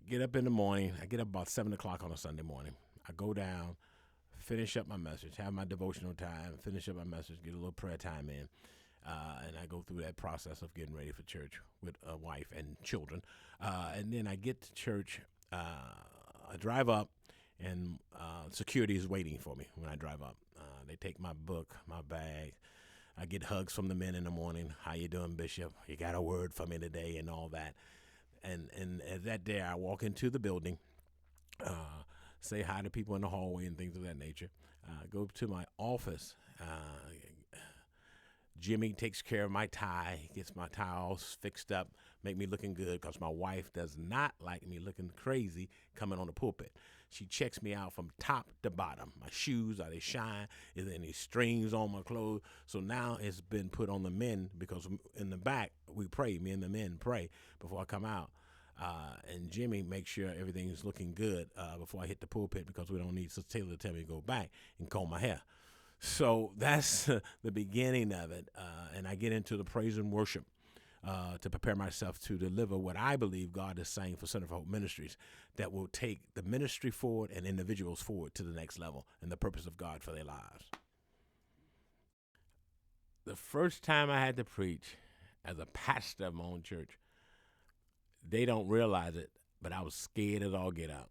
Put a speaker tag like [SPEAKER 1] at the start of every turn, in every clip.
[SPEAKER 1] get up in the morning. I get up about 7 o'clock on a Sunday morning. I go down, finish up my message, have my devotional time, finish up my message, get a little prayer time in. And I go through that process of getting ready for church with a wife and children. And then I get to church. I drive up, and security is waiting for me when I drive up. They take my book, my bag. I get hugs from the men in the morning. How you doing, Bishop? You got a word for me today, and all that. And that day, I walk into the building, say hi to people in the hallway and things of that nature. Go to my office. Jimmy takes care of my tie, gets my tie all fixed up, make me looking good, because my wife does not like me looking crazy coming on the pulpit. She checks me out from top to bottom. My shoes, are they shine? Is there any strings on my clothes? So now it's been put on the men, because in the back we pray. Me and the men pray before I come out. And Jimmy makes sure everything's looking good before I hit the pulpit, because we don't need Sister Taylor to tell me to go back and comb my hair. So that's the beginning of it, and I get into the praise and worship to prepare myself to deliver what I believe God is saying for Center for Hope Ministries, that will take the ministry forward and individuals forward to the next level and the purpose of God for their lives. The first time I had to preach as a pastor of my own church, they don't realize it, but I was scared as all get out.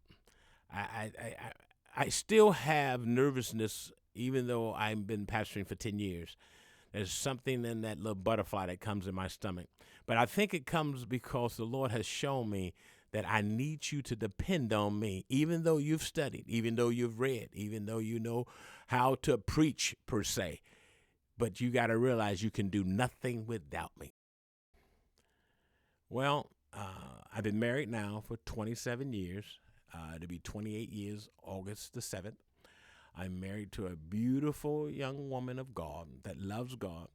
[SPEAKER 1] I still have nervousness. Even though I've been pastoring for 10 years, there's something in that little butterfly that comes in my stomach. But I think it comes because the Lord has shown me that I need you to depend on me, even though you've studied, even though you've read, even though you know how to preach per se. But you got to realize you can do nothing without me. Well, I've been married now for 27 years. It'll be 28 years, August the 7th. I'm married to a beautiful young woman of God that loves God.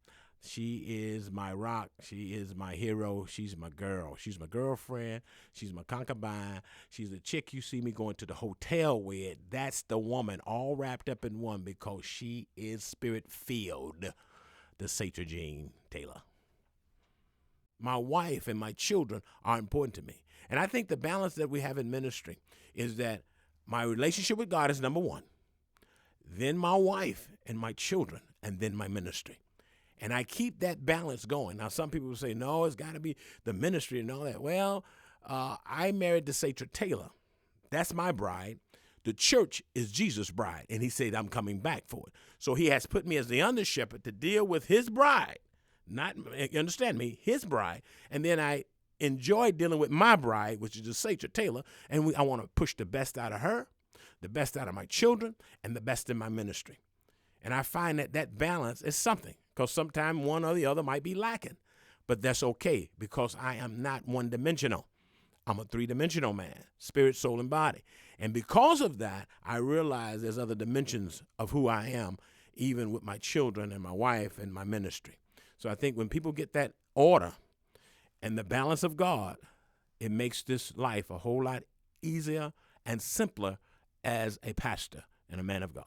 [SPEAKER 1] She is my rock. She is my hero. She's my girl. She's my girlfriend. She's my concubine. She's the chick you see me going to the hotel with. That's the woman, all wrapped up in one, because she is spirit-filled, the Sacher Jean Taylor. My wife and my children are important to me. And I think the balance that we have in ministry is that my relationship with God is number one, then my wife and my children, and then my ministry. And I keep that balance going. Now, some people will say, no, it's got to be the ministry and all that. Well, I married the Sacher Taylor. That's my bride. The church is Jesus' bride. And he said, I'm coming back for it. So he has put me as the under shepherd to deal with his bride. Not, you understand me, his bride. And then I enjoy dealing with my bride, which is the Sacher Taylor. And I want to push the best out of her, the best out of my children, and the best in my ministry. And I find that that balance is something, because sometimes one or the other might be lacking. But that's okay, because I am not one-dimensional. I'm a three-dimensional man, spirit, soul, and body. And because of that, I realize there's other dimensions of who I am, even with my children and my wife and my ministry. So I think when people get that order and the balance of God, it makes this life a whole lot easier and simpler as a pastor and a man of God.